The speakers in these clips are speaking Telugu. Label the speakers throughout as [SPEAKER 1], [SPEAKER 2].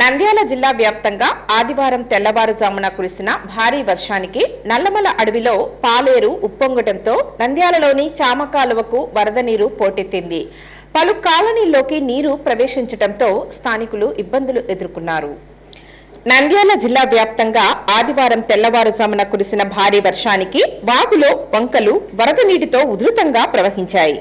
[SPEAKER 1] నంద్యాల జిల్లా వ్యాప్తంగా ఆదివారం తెల్లవారుజామున కురిసిన భారీ వర్షానికి నల్లమల అడవిలో పాలేరు ఉప్పొంగటంతో నంద్యాలలోని చామకాలువకు వరద నీరు పోటెత్తింది. పలు కాలనీల్లోకి నీరు ప్రవేశించడంతో స్థానికులు ఇబ్బందులు ఎదుర్కొన్నారు. నంద్యాల జిల్లా వ్యాప్తంగా ఆదివారం తెల్లవారుజామున కురిసిన భారీ వర్షానికి వాగులో వంకలు వరద నీటితో ఉధృతంగా ప్రవహించాయి.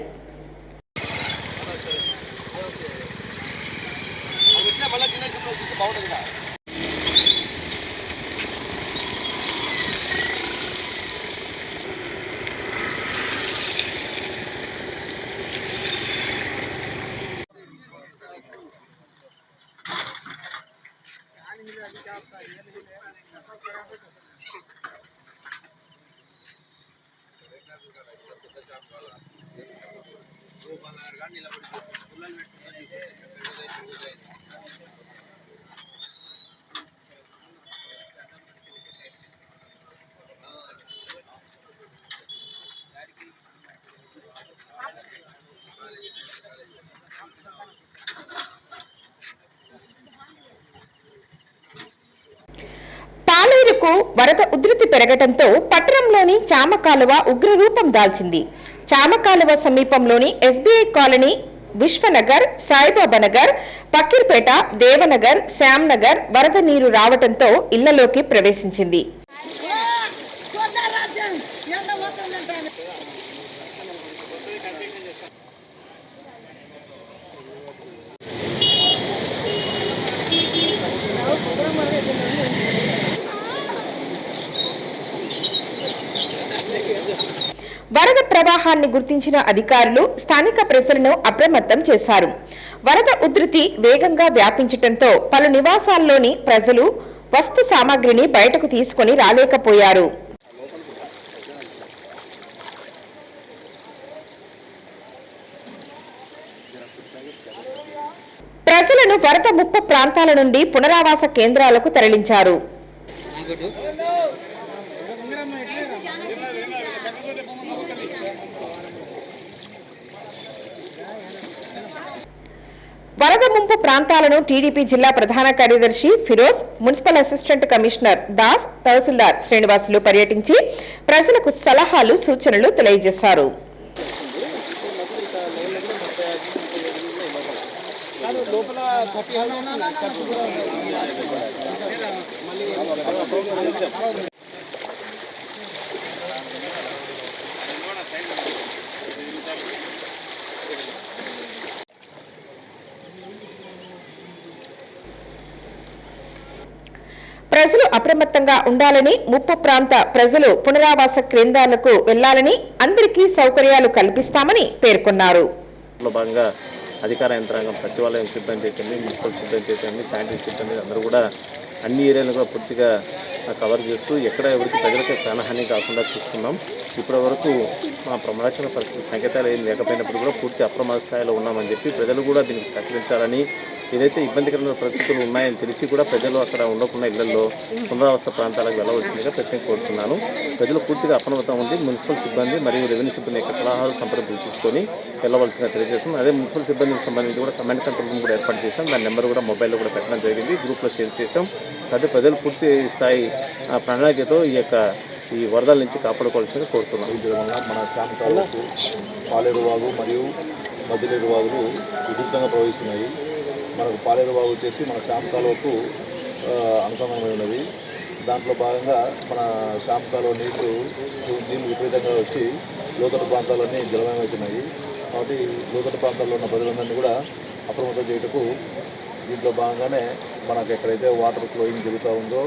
[SPEAKER 1] పాలేరుకు వరద ఉధృతి పెరగడంతో పట్టణంలోని చామకాలువ ఉగ్రరూపం దాల్చింది. చామకాలువ సమీపంలోని ఎస్బీఐ కాలనీ, విశ్వనగర్, సాయిబాబానగర్, పక్కీర్పేట, దేవనగర్, శ్యామ్నగర్ వరద నీరు రావడంతో ఇళ్లలోకి ప్రవేశించింది. వరద ప్రవాహాన్ని గుర్తించిన అధికారులు స్థానిక ప్రజలను అప్రమత్తం చేశారు. వరద ఉధృతి వేగంగా వ్యాపించడంతో పలు నివాసాల్లోని ప్రజలు వస్తు సామాగ్రిని బయటకు తీసుకుని రాలేకపోయారు. ప్రజలను వరద ముప్పు ప్రాంతాల నుండి పునరావాస కేంద్రాలకు తరలించారు. వరద ముంపు ప్రాంతాలను టీడీపీ జిల్లా ప్రధాన కార్యదర్శి Firoz, municipal assistant commissioner Das, తహసీల్దార్ శ్రీనివాసులు పర్యటించి ప్రజలకు సలహాలు, సూచనలు తెలియజేశారు. ప్రజలు అప్రమత్తంగా ఉండాలని, ముప్పు ప్రాంత ప్రజలు పునరావాస కేంద్రాలకు వెళ్లాలని, అందరికీ సౌకర్యాలు కల్పిస్తామని పేర్కొన్నారు.
[SPEAKER 2] అధికార యంత్రాంగం, సచివాలయం సిబ్బంది అయితేనే, మున్సిపల్ సిబ్బంది అయితేనే, శానిటరీ సిబ్బంది అందరూ కూడా అన్ని ఏరియాలను కూడా పూర్తిగా కవర్ చేస్తూ ఎక్కడ ఎవరికి ప్రజలకి ప్రాణహాని కాకుండా చూసుకున్నాం. ఇప్పటి వరకు మా ప్రమాదకర పరిస్థితి సంకేతాలు ఏం లేకపోయినప్పుడు కూడా పూర్తి అప్రమాద స్థాయిలో ఉన్నామని చెప్పి ప్రజలు కూడా దీనికి సహకరించాలని, ఏదైతే ఇబ్బందికరమైన పరిస్థితులు ఉన్నాయని తెలిసి కూడా ప్రజలు అక్కడ ఉండకుండా ఇళ్లలో పునరావాస ప్రాంతాలకు వెళ్ళవలసిందిగా ప్రత్యేకంగా కోరుతున్నాను. ప్రజలు పూర్తిగా అప్రమత్తం ఉండి మున్సిపల్ సిబ్బంది మరియు రెవెన్యూ సిబ్బంది యొక్క సలహాలు, సంప్రదింపులు తీసుకొని వెళ్ళవలసిందిగా తెలియజేస్తాం. అదే మున్సిపల్ సిబ్బందికి సంబంధించి కూడా కమాండ్ కంట్రోల్ రూమ్ కూడా ఏర్పాటు చేశాం. దాని నెంబర్ కూడా మొబైల్లో కూడా పెట్టడం జరిగింది, గ్రూప్లో షేర్ చేశాం. కాబట్టి ప్రజలు పూర్తి స్థాయి ప్రణాళికతో ఈ వరదల నుంచి కాపాడుకోవాల్సిందిగా కోరుతున్నాం.
[SPEAKER 3] మన శాంతాలకు పాలేరు వాగు మరియు మధ్యలేరు వాగులు విద్యుత్తంగా ప్రవహిస్తున్నాయి. మనకు పాలేరు వాగు వచ్చేసి మన శాంతాలకు అనుసంధానమై ఉన్నది. దాంట్లో భాగంగా మన శాంతాలో నీళ్లు విపరీతంగా వచ్చి లోతట్టు ప్రాంతాలన్నీ జలమయమవుతున్నాయి. కాబట్టి లోతట్టు ప్రాంతాల్లో ఉన్న ప్రజలందరినీ కూడా అప్రమత్తం చేయటకు దీంట్లో భాగంగానే మనకు ఎక్కడైతే వాటర్ ఫ్లోయింగ్ జరుగుతూ ఉందో,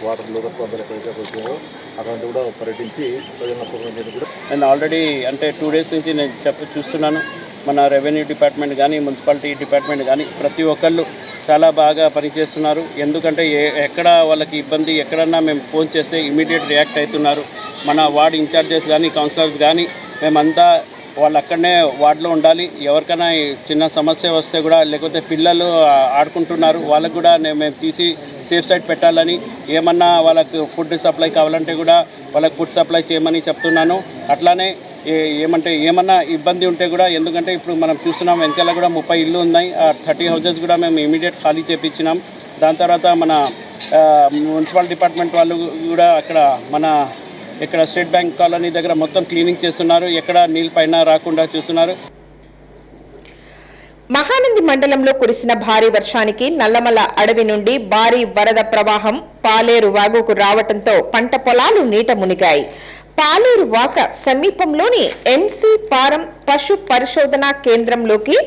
[SPEAKER 3] వాటర్ లోతట్టు ప్రాంతాలు ఎక్కడైతే వచ్చాయో అక్కడ కూడా పర్యటించి ప్రజలను అప్రమత్తం చేయడం కూడా
[SPEAKER 4] నేను ఆల్రెడీ 2 డేస్ నుంచి నేను చూస్తున్నాను. మన రెవెన్యూ డిపార్ట్మెంట్ కానీ, మున్సిపాలిటీ డిపార్ట్మెంట్ కానీ ప్రతి ఒక్కళ్ళు చాలా బాగా పనిచేస్తున్నారు. ఎందుకంటే ఎక్కడ వాళ్ళకి ఇబ్బంది ఎక్కడన్నా మేము ఫోన్ చేస్తే ఇమీడియట్ రియాక్ట్ అవుతున్నారు. మన వార్డ్ ఇన్ఛార్జెస్ కానీ, కౌన్సిలర్స్ కానీ మేమంతా వాళ్ళు అక్కడనే వార్డులో ఉండాలి. ఎవరికైనా చిన్న సమస్య వస్తే కూడా, లేకపోతే పిల్లలు ఆడుకుంటున్నారు వాళ్ళకు కూడా మేము తీసి సేఫ్ సైడ్ పెట్టాలని, ఏమన్నా వాళ్ళకు ఫుడ్ సప్లై కావాలంటే కూడా వాళ్ళకి ఫుడ్ సప్లై చేయమని చెప్తున్నాను. అట్లానే ఏమన్నా ఇబ్బంది ఉంటే కూడా, ఎందుకంటే ఇప్పుడు మనం చూస్తున్నాం వెనకాల కూడా 30 ఇళ్ళు ఉన్నాయి. 30 హౌజెస్ కూడా మేము ఇమీడియట్ ఖాళీ చేయించినాం. దాని తర్వాత మన మున్సిపల్ డిపార్ట్మెంట్ వాళ్ళు కూడా ఇక్కడ స్టేట్ బ్యాంక్ కాలనీ దగ్గర మొత్తం క్లీనింగ్ చేస్తున్నారు. ఎక్కడ నీళ్ళు పైన రాకుండా చూస్తున్నారు.
[SPEAKER 1] మహానంది మండలంలో కురిసిన భారీ వర్షానికి నల్లమల అడవి నుండి భారీ వరద ప్రవాహం పాలేరు వాగుకు రావడంతో పంట పొలాలు నీట మునిగాయి. పాలేరు వాక సమీపంలోని ఎంసీ పారం పశు పరిశోధనా కేంద్రంలోకి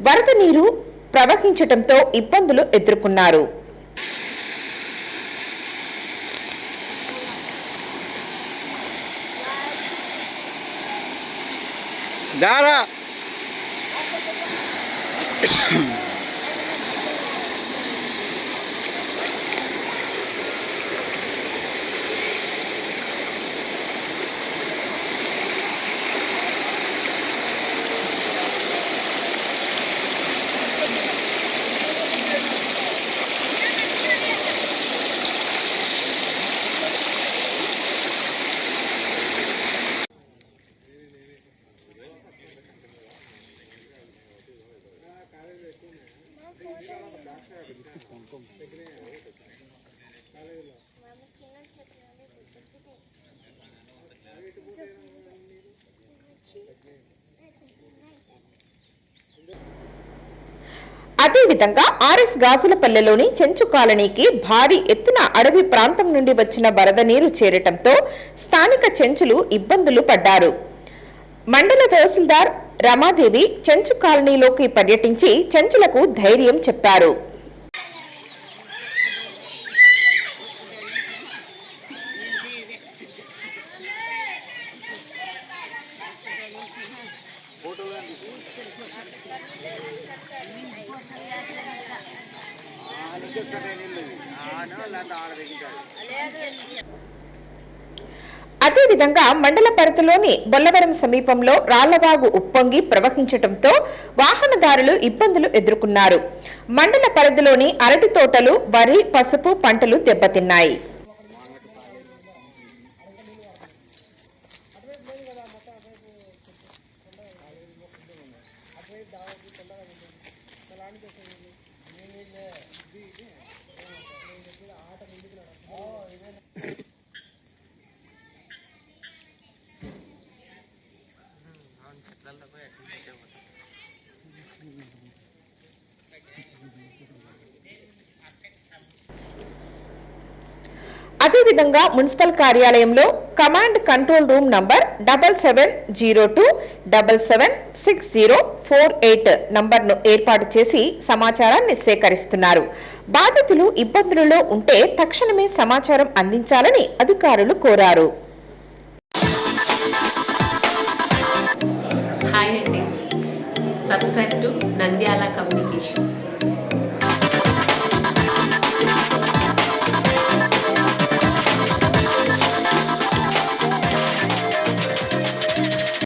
[SPEAKER 1] వరద నీరు ప్రవహించడంతో ఇబ్బందులు ఎదుర్కొన్నారు. అదేవిధంగా ఆర్ఎస్ గాజులపల్లెలోని చెంచు కాలనీకి భారీ ఎత్తున అడవి ప్రాంతం నుండి వచ్చిన వరద నీరు చేరటంతో స్థానిక చెంచులు ఇబ్బందులు పడ్డారు. మండల తహసీల్దార్ రమాదేవి చెంచు కాలనీలోకి పర్యటించి చెంచులకు ధైర్యం చెప్పారు. అదేవిధంగా మండల పరిధిలోని బొల్లవరం సమీపంలో రాళ్లవాగు ఉప్పొంగి ప్రవహించడంతో వాహనదారులు ఇబ్బందులు ఎదుర్కొన్నారు. మండల పరిధిలోని అరటి తోటలు, వరి, పసుపు పంటలు దెబ్బతిన్నాయి. అదేవిధంగా మున్సిపల్ కార్యాలయంలో కమాండ్ కంట్రోల్ రూమ్ నంబర్ 7702776048 నంబర్ను ఏర్పాటు చేసి సమాచారాన్ని సేకరిస్తున్నారు. బాధితులు ఇబ్బందులలో ఉంటే తక్షణమే సమాచారం అందించాలని అధికారులు కోరారు.
[SPEAKER 5] హాయ్ అండి, సబ్స్క్రైబ్ టు నంద్యాల కమ్యూనికేషన్.